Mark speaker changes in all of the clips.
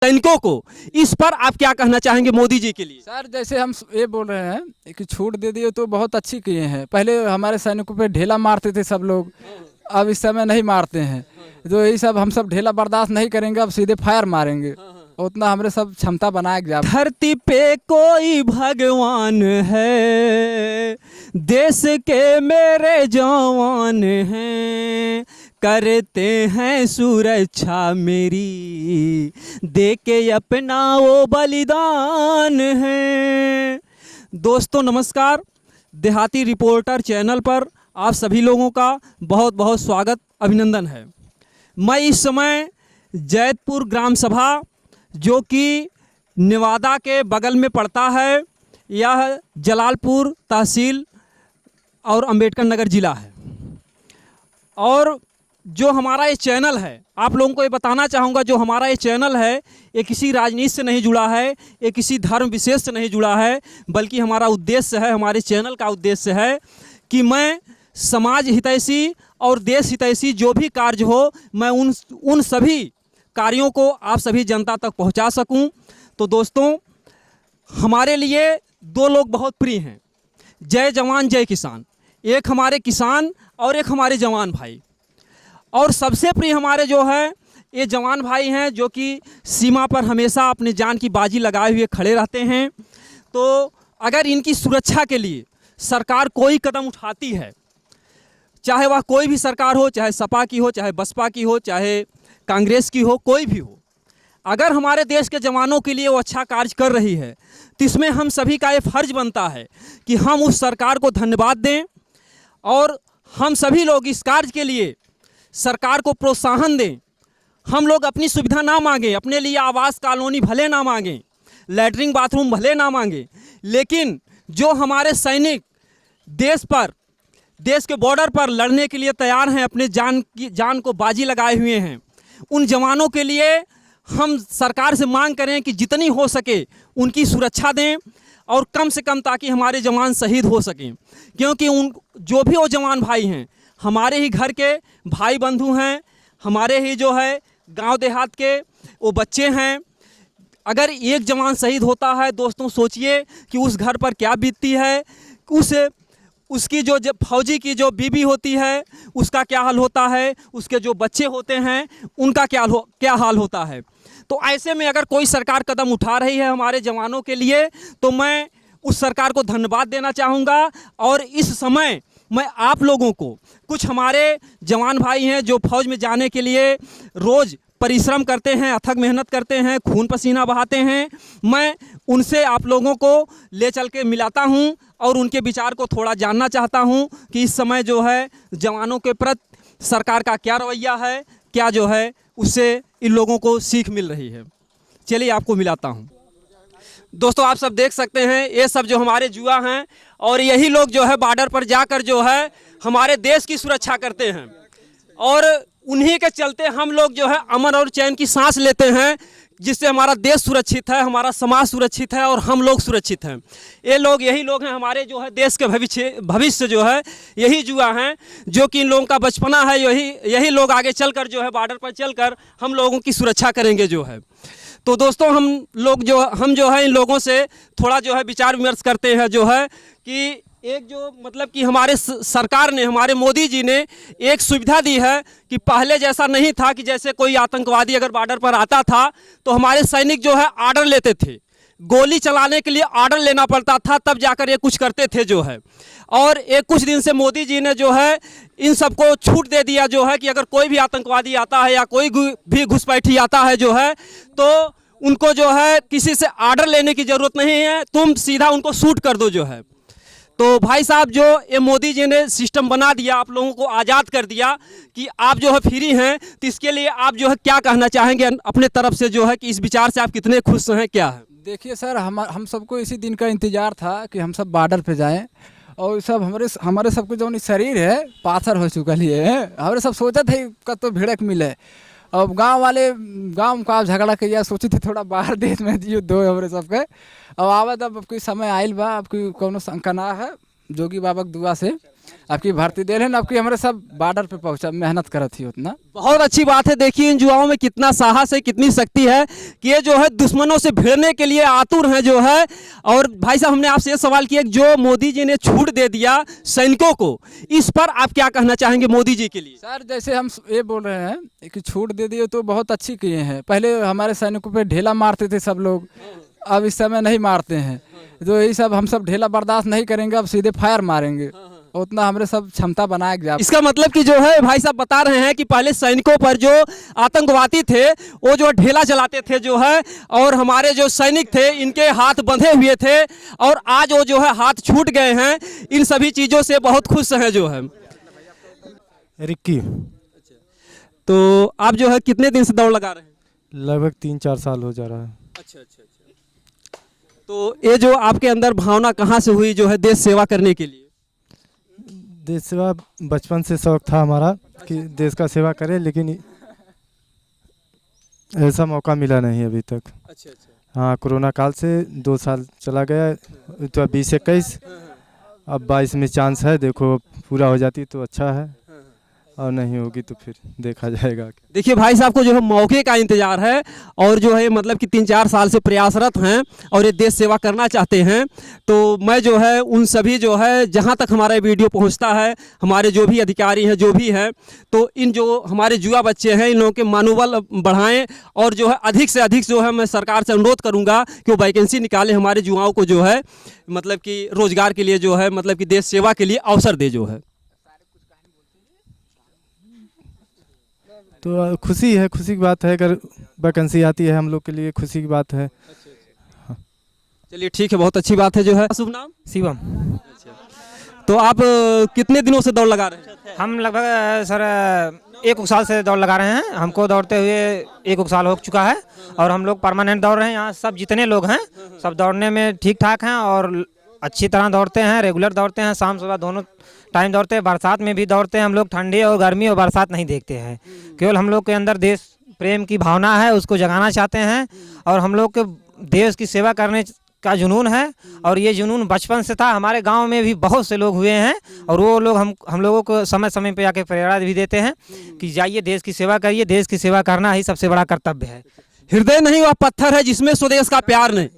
Speaker 1: सैनिकों को, इस पर आप क्या कहना चाहेंगे मोदी जी के लिए?
Speaker 2: सर जैसे हम ये बोल रहे हैं कि छूट दे दिए तो बहुत अच्छी किए हैं। पहले हमारे सैनिकों पे ढेला मारते थे सब लोग, अब इस समय नहीं मारते हैं। तो यही सब हम सब ढेला बर्दाश्त नहीं करेंगे, अब सीधे फायर मारेंगे। उतना हमारे सब क्षमता बनाए जा।
Speaker 1: धरती पे कोई भगवान है, देश के मेरे जवान हैं, करते हैं सुरक्षा मेरी, दे के अपना वो बलिदान है। दोस्तों नमस्कार, देहाती रिपोर्टर चैनल पर आप सभी लोगों का बहुत बहुत स्वागत अभिनंदन है। मैं इस समय जैतपुर ग्राम सभा जो कि नेवादा के बगल में पड़ता है, यह जलालपुर तहसील और अंबेडकर नगर ज़िला है। और जो हमारा ये चैनल है, आप लोगों को ये बताना चाहूँगा, जो हमारा ये चैनल है ये किसी राजनीति से नहीं जुड़ा है, ये किसी धर्म विशेष से नहीं जुड़ा है, बल्कि हमारा उद्देश्य है, हमारे चैनल का उद्देश्य है कि मैं समाज हितैषी और देश हितैषी जो भी कार्य हो, मैं उन सभी कार्यों को आप सभी जनता तक पहुंचा सकूं। तो दोस्तों, हमारे लिए दो लोग बहुत प्रिय हैं, जय जवान जय किसान। एक हमारे किसान और एक हमारे जवान भाई। और सबसे प्रिय हमारे जो है ये जवान भाई हैं, जो कि सीमा पर हमेशा अपने जान की बाजी लगाए हुए खड़े रहते हैं। तो अगर इनकी सुरक्षा के लिए सरकार कोई कदम उठाती है, चाहे वह कोई भी सरकार हो, चाहे सपा की हो, चाहे बसपा की हो, चाहे कांग्रेस की हो, कोई भी हो, अगर हमारे देश के जवानों के लिए वो अच्छा कार्य कर रही है तो इसमें हम सभी का ये फर्ज बनता है कि हम उस सरकार को धन्यवाद दें और हम सभी लोग इस कार्य के लिए सरकार को प्रोत्साहन दें। हम लोग अपनी सुविधा ना मांगें, अपने लिए आवास कॉलोनी भले ना मांगें, लैट्रिन बाथरूम भले ना मांगें, लेकिन जो हमारे सैनिक देश के बॉर्डर पर लड़ने के लिए तैयार हैं, अपने जान को बाजी लगाए हुए हैं, उन जवानों के लिए हम सरकार से मांग करें कि जितनी हो सके उनकी सुरक्षा दें और कम से कम, ताकि हमारे जवान शहीद हो सकें। क्योंकि जो भी वो जवान भाई हैं हमारे ही घर के भाई बंधु हैं, हमारे ही जो है गांव देहात के वो बच्चे हैं। अगर एक जवान शहीद होता है दोस्तों, सोचिए कि उस घर पर क्या बीतती है, उसकी जो फौजी की जो बीबी होती है उसका क्या हाल होता है, उसके जो बच्चे होते हैं उनका क्या हाल होता है। तो ऐसे में अगर कोई सरकार कदम उठा रही है हमारे जवानों के लिए, तो मैं उस सरकार को धन्यवाद देना चाहूँगा। और इस समय मैं आप लोगों को, कुछ हमारे जवान भाई हैं जो फौज में जाने के लिए रोज़ परिश्रम करते हैं, अथक मेहनत करते हैं, खून पसीना बहाते हैं, मैं उनसे आप लोगों को ले चल के मिलाता हूं और उनके विचार को थोड़ा जानना चाहता हूं कि इस समय जो है जवानों के प्रति सरकार का क्या रवैया है, क्या जो है उससे इन लोगों को सीख मिल रही है। चलिए आपको मिलाता हूं। दोस्तों, आप सब देख सकते हैं, ये सब जो हमारे युवा हैं और यही लोग जो है बॉर्डर पर जाकर जो है हमारे देश की सुरक्षा करते हैं, और उन्हीं के चलते हम लोग जो है अमन और चैन की सांस लेते हैं, जिससे हमारा देश सुरक्षित है, हमारा समाज सुरक्षित है और हम लोग सुरक्षित हैं। यही लोग हैं हमारे जो है देश के भविष्य जो है यही युवा हैं, जो कि इन लोगों का बचपना है। यही लोग आगे चलकर जो है बॉर्डर पर चलकर हम लोगों की सुरक्षा करेंगे जो है। तो दोस्तों, हम जो है इन लोगों से थोड़ा जो है विचार विमर्श करते हैं जो है कि एक जो मतलब कि हमारे सरकार ने, हमारे मोदी जी ने एक सुविधा दी है कि पहले जैसा नहीं था कि जैसे कोई आतंकवादी अगर बॉर्डर पर आता था तो हमारे सैनिक जो है ऑर्डर लेते थे, गोली चलाने के लिए ऑर्डर लेना पड़ता था, तब जाकर ये कुछ करते थे जो है। और एक कुछ दिन से मोदी जी ने जो है इन सबको छूट दे दिया जो है कि अगर कोई भी आतंकवादी आता है या कोई भी घुसपैठी आता है जो है, तो उनको जो है किसी से ऑर्डर लेने की ज़रूरत नहीं है, तुम सीधा उनको शूट कर दो जो है। तो भाई साहब, जो ये मोदी जी ने सिस्टम बना दिया, आप लोगों को आज़ाद कर दिया कि आप जो है फ्री हैं, तो इसके लिए आप जो है क्या कहना चाहेंगे अपने तरफ से जो है कि इस विचार से आप कितने खुश हैं, क्या है?
Speaker 2: देखिए सर, हम सबको इसी दिन का इंतज़ार था कि हम सब बॉर्डर पे जाएं, और सब हमारे सबको जो शरीर है पाथर हो चुका है। हमारे सब सोचा थे कब तो भिड़क मिले। अब गांव का झगड़ा किया, सोची थी थोड़ा बाहर देश में युद्ध हो हमारे सबके। अब आवत अब कोई समय आयल बा, अब कोई कोनो शंका ना है, जोगी बाबा की दुआ से आपकी भर्ती दे रहे आपकी हमारे सब बॉर्डर पे पहुंचा मेहनत करत थी उतना।
Speaker 1: बहुत अच्छी बात है। देखिए इन युवाओं में कितना साहस है, कितनी शक्ति है कि ये जो है दुश्मनों से भिड़ने के लिए आतुर हैं जो है। और भाई साहब हमने आपसे ये सवाल किया कि जो मोदी जी ने छूट दे दिया सैनिकों को, इस पर आप क्या कहना चाहेंगे मोदी जी के लिए?
Speaker 2: सर जैसे हम ये बोल रहे हैं कि छूट दे दिए तो बहुत अच्छी किए हैं। पहले हमारे सैनिकों पे ढेला मारते थे सब लोग, अब इस समय नहीं मारते हैं। तो यही सब हम सब ढेला बर्दाश्त नहीं करेंगे, अब सीधे फायर मारेंगे। उतना हमारे सब क्षमता बनाया गया।
Speaker 1: इसका मतलब कि जो है भाई साहब बता रहे हैं कि पहले सैनिकों पर जो आतंकवादी थे वो जो ढेला चलाते थे जो है, और हमारे जो सैनिक थे इनके हाथ बंधे हुए थे, और आज वो जो है हाथ छूट गए हैं। इन सभी चीज़ों से बहुत खुश हैं जो है।
Speaker 3: रिक्की।
Speaker 1: तो आप जो है कितने दिन से दौड़ लगा रहे हैं?
Speaker 3: लगभग 3-4 साल हो जा रहा है।
Speaker 1: अच्छा। तो ये जो आपके अंदर भावना कहाँ से हुई जो है देश सेवा करने के लिए?
Speaker 3: देश सेवा बचपन से शौक था हमारा कि देश का सेवा करें, लेकिन ऐसा मौका मिला नहीं अभी तक।
Speaker 1: अच्छा।
Speaker 3: हाँ, कोरोना काल से 2 साल चला गया, तो 20-21, अब 22 में चांस है। देखो पूरा हो जाती तो अच्छा है, और नहीं होगी तो फिर देखा जाएगा।
Speaker 1: देखिए भाई साहब को जो है मौके का इंतजार है, और जो है मतलब कि 3-4 साल से प्रयासरत हैं और ये देश सेवा करना चाहते हैं। तो मैं जो है उन सभी जो है जहाँ तक हमारा वीडियो पहुँचता है, हमारे जो भी अधिकारी हैं जो भी हैं, तो इन जो हमारे युवा बच्चे हैं इन लोगों के मनोबल बढ़ाएं, और जो है अधिक से अधिक जो है मैं सरकार से अनुरोध करूँगा कि वो वैकेंसी निकाले, हमारे युवाओं को जो है मतलब कि रोजगार के लिए जो है मतलब कि देश सेवा के लिए अवसर दे जो है।
Speaker 3: तो खुशी है, खुशी की बात है। अगर वैकेंसी आती है हम लोग के लिए खुशी की बात है।
Speaker 1: चलिए ठीक है, बहुत अच्छी बात है जो है। शुभ नाम?
Speaker 4: शिवम।
Speaker 1: तो आप कितने दिनों से दौड़ लगा रहे हैं?
Speaker 4: हम लगभग सर 1 साल से दौड़ लगा रहे हैं। हमको दौड़ते हुए 1 साल हो चुका है, और हम लोग परमानेंट दौड़ रहे हैं। यहाँ सब जितने लोग हैं सब दौड़ने में ठीक ठाक हैं और अच्छी तरह दौड़ते हैं, रेगुलर दौड़ते हैं, शाम सुबह दोनों टाइम दौड़ते हैं। बरसात में भी दौड़ते हैं हम लोग, ठंडी और गर्मी और बरसात नहीं देखते हैं। केवल हम लोग के अंदर देश प्रेम की भावना है, उसको जगाना चाहते हैं, और हम लोग के देश की सेवा करने का जुनून है। और ये जुनून बचपन से था। हमारे गांव में भी बहुत से लोग हुए हैं, और वो लोग हम लोगों को समय समय पे आके प्रेरणा भी देते हैं कि जाइए देश की सेवा करिए। देश की सेवा करना ही सबसे बड़ा कर्तव्य है।
Speaker 1: हृदय नहीं वह पत्थर है जिसमें स्वदेश का प्यार नहीं।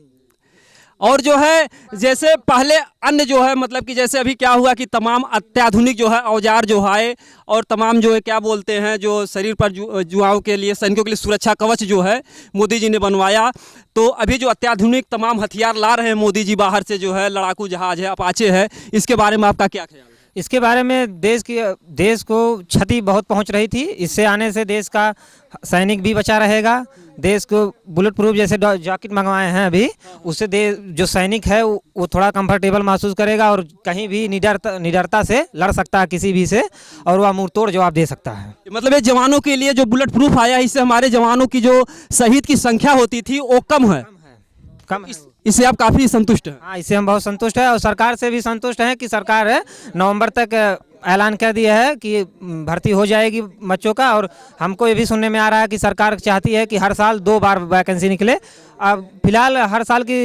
Speaker 1: और जो है जैसे पहले अन्य जो है मतलब कि जैसे अभी क्या हुआ कि तमाम अत्याधुनिक जो है औजार जो है, और तमाम जो है क्या बोलते हैं जो शरीर पर युवाओं के लिए सैनिकों के लिए सुरक्षा कवच जो है मोदी जी ने बनवाया। तो अभी जो अत्याधुनिक तमाम हथियार ला रहे हैं मोदी जी बाहर से, जो है लड़ाकू जहाज है, अपाचे है, इसके बारे में आपका क्या ख्याल है?
Speaker 4: इसके बारे में देश को क्षति बहुत पहुंच रही थी। इससे आने से देश का सैनिक भी बचा रहेगा। देश को बुलेट प्रूफ जैसे जैकेट मंगवाए हैं अभी, उससे जो सैनिक है वो थोड़ा कंफर्टेबल महसूस करेगा, और कहीं भी निडरता से लड़ सकता है किसी भी से, और वह मुंहतोड़ जवाब दे सकता है।
Speaker 1: मतलब ये जवानों के लिए जो बुलेट प्रूफ आया है, इससे हमारे जवानों की जो शहीद की संख्या होती थी वो कम है। इससे आप काफ़ी संतुष्ट हैं?
Speaker 4: हाँ, इससे हम बहुत संतुष्ट हैं, और सरकार से भी संतुष्ट हैं कि सरकार नवंबर तक ऐलान कर दिया है कि भर्ती हो जाएगी बच्चों का। और हमको ये भी सुनने में आ रहा है कि सरकार चाहती है कि हर साल 2 बार वैकेंसी निकले। अब फिलहाल हर साल की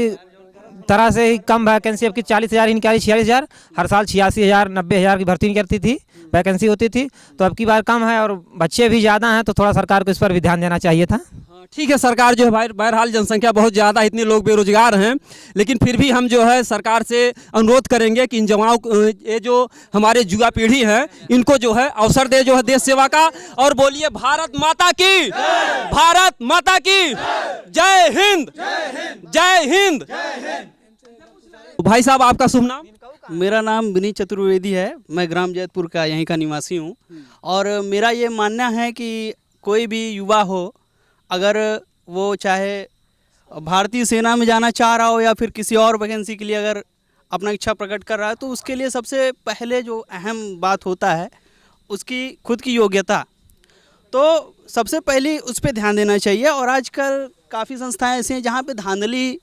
Speaker 4: तरह से ही कम वैकेंसी, अब की 40,000 ही निकाली, 46,000। हर साल 86,000 90,000 की भर्ती निकलती थी, वैकेंसी होती थी। तो अब की बार कम है और बच्चे भी ज़्यादा हैं, तो थोड़ा सरकार को इस पर भी ध्यान देना चाहिए था।
Speaker 1: ठीक है, सरकार जो है बहरहाल जनसंख्या बहुत ज़्यादा, इतने लोग बेरोजगार हैं, लेकिन फिर भी हम जो है सरकार से अनुरोध करेंगे कि इन जवानों ये जो हमारे युवा पीढ़ी है इनको जो है अवसर दे जो है देश सेवा का। और बोलिए भारत माता की, भारत माता की जय हिंद, जय हिंद। भाई साहब आपका शुभ नाम?
Speaker 5: मेरा नाम विनीत चतुर्वेदी है। मैं ग्राम जैतपुर का यहीं का निवासी हूँ। और मेरा ये मानना है कि कोई भी युवा हो, अगर वो चाहे भारतीय सेना में जाना चाह रहा हो या फिर किसी और वैकेंसी के लिए अगर अपना इच्छा प्रकट कर रहा है, तो उसके लिए सबसे पहले जो अहम बात होता है उसकी खुद की योग्यता। तो सबसे पहले उस पर ध्यान देना चाहिए। और आजकल काफ़ी संस्थाएं ऐसी हैं जहाँ पे धांधली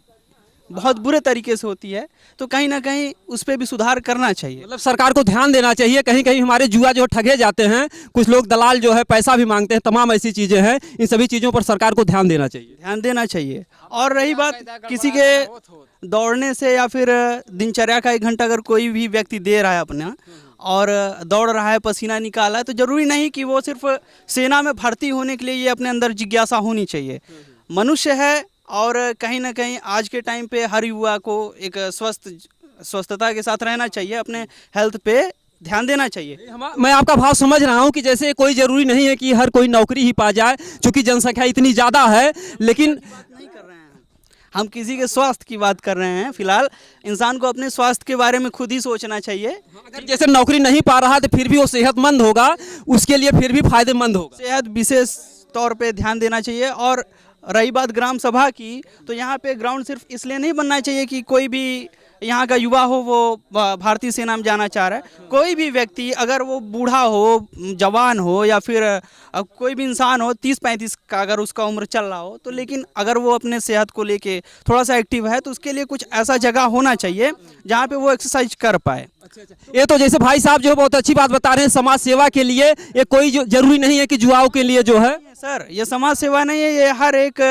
Speaker 5: बहुत बुरे तरीके से होती है, तो कहीं ना कहीं उस पर भी सुधार करना चाहिए।
Speaker 1: मतलब सरकार को ध्यान देना चाहिए। कहीं कहीं हमारे युवा जो ठगे जाते हैं, कुछ लोग दलाल जो है पैसा भी मांगते हैं, तमाम ऐसी चीज़ें हैं। इन सभी चीज़ों पर सरकार को ध्यान देना चाहिए,
Speaker 5: ध्यान देना चाहिए। और रही बात किसी के दौड़ने से या फिर दिनचर्या का 1 घंटा अगर कोई भी व्यक्ति दे रहा है अपना, और दौड़ रहा है, पसीना निकाला है, तो ज़रूरी नहीं कि वो सिर्फ सेना में भर्ती होने के लिए ये अपने अंदर जिज्ञासा होनी चाहिए। मनुष्य है और कहीं ना कहीं आज के टाइम पे हर युवा को एक स्वस्थता के साथ रहना चाहिए, अपने हेल्थ पे ध्यान देना चाहिए।
Speaker 1: मैं आपका भाव समझ रहा हूँ कि जैसे कोई ज़रूरी नहीं है कि हर कोई नौकरी ही पा जाए, क्योंकि जनसंख्या इतनी ज़्यादा है, लेकिन
Speaker 5: नहीं कर रहे हैं हम किसी के स्वास्थ्य की बात कर रहे हैं। फिलहाल इंसान को अपने स्वास्थ्य के बारे में खुद ही सोचना चाहिए।
Speaker 1: अगर जैसे नौकरी नहीं पा रहा तो फिर भी वो सेहतमंद होगा, उसके लिए फिर भी फायदेमंद होगा।
Speaker 5: सेहत विशेष तौर पे ध्यान देना चाहिए। और रही बात ग्राम सभा की, तो यहाँ पे ग्राउंड सिर्फ इसलिए नहीं बनना चाहिए कि कोई भी यहाँ का युवा हो वो भारतीय सेना में जाना चाह रहा है। कोई भी व्यक्ति, अगर वो बूढ़ा हो, जवान हो, या फिर कोई भी इंसान हो 30-35 का अगर उसका उम्र चल रहा हो, तो लेकिन अगर वो अपने सेहत को लेके थोड़ा सा एक्टिव है, तो उसके लिए कुछ ऐसा जगह होना चाहिए जहाँ पे वो एक्सरसाइज कर पाए।
Speaker 1: ये तो जैसे भाई साहब जो बहुत अच्छी बात बता रहे हैं, समाज सेवा के लिए ये कोई जो जरूरी नहीं है कि युवाओं के लिए जो है।
Speaker 5: सर, ये समाज सेवा नहीं है, ये हर एक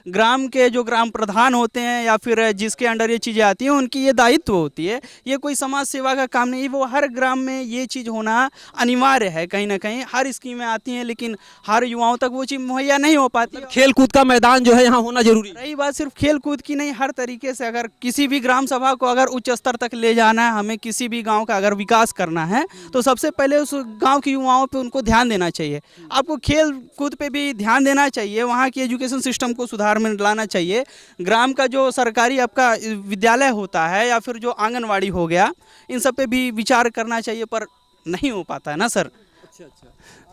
Speaker 5: ग्राम के जो ग्राम प्रधान होते हैं या फिर जिसके अंडर ये चीज़ें आती हैं, उनकी ये दायित्व होती है। ये कोई समाज सेवा का काम नहीं है, वो हर ग्राम में ये चीज़ होना अनिवार्य है। कहीं ना कहीं हर स्कीमें आती हैं, लेकिन हर युवाओं तक वो चीज़ मुहैया नहीं हो पाती।
Speaker 1: खेल कूद का मैदान जो है यहाँ होना जरूरी है।
Speaker 5: रही बात सिर्फ खेल कूद की नहीं, हर तरीके से अगर किसी भी ग्राम सभा को अगर उच्च स्तर तक ले जाना है, हमें किसी भी गांव का अगर विकास करना है, तो सबसे पहले उस गांव के युवाओं पे उनको ध्यान देना चाहिए। आपको खेल कूद पे भी ध्यान देना चाहिए, वहाँ की एजुकेशन सिस्टम को सुधार में लाना चाहिए। ग्राम का जो सरकारी आपका विद्यालय होता है या फिर जो आंगनवाड़ी हो गया, इन सब पे भी विचार करना चाहिए, पर नहीं हो पाता है ना सर।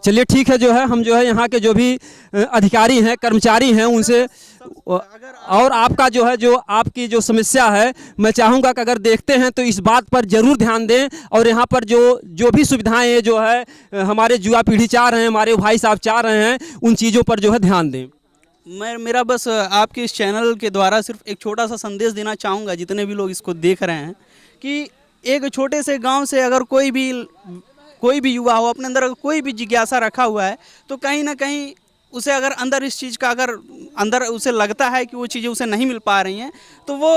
Speaker 1: चलिए ठीक है, जो है हम जो है यहाँ के जो भी अधिकारी हैं, कर्मचारी हैं, उनसे और आपका जो है जो आपकी जो समस्या है, मैं चाहूँगा कि अगर देखते हैं तो इस बात पर ज़रूर ध्यान दें, और यहाँ पर जो भी सुविधाएं जो है हमारे युवा पीढ़ी चाह रहे हैं, हमारे भाई साहब चाह रहे हैं, उन चीज़ों पर जो है ध्यान दें।
Speaker 5: मेरा बस आपके इस चैनल के द्वारा सिर्फ एक छोटा सा संदेश देना चाहूँगा, जितने भी लोग इसको देख रहे हैं, कि एक छोटे से गाँव से अगर कोई भी युवा हो, अपने अंदर कोई भी जिज्ञासा रखा हुआ है, तो कहीं ना कहीं उसे अगर अंदर इस चीज़ का अगर अंदर उसे लगता है कि वो चीज़ें उसे नहीं मिल पा रही हैं, तो वो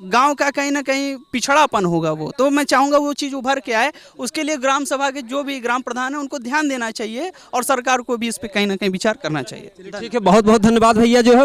Speaker 5: गांव का कहीं ना कहीं पिछड़ापन होगा वो। तो मैं चाहूँगा वो चीज़ उभर के आए। उसके लिए ग्राम सभा के जो भी ग्राम प्रधान हैं उनको ध्यान देना चाहिए, और सरकार को भी इस पर कहीं ना कहीं विचार करना चाहिए।
Speaker 1: ठीक है, बहुत बहुत धन्यवाद भैया जो है।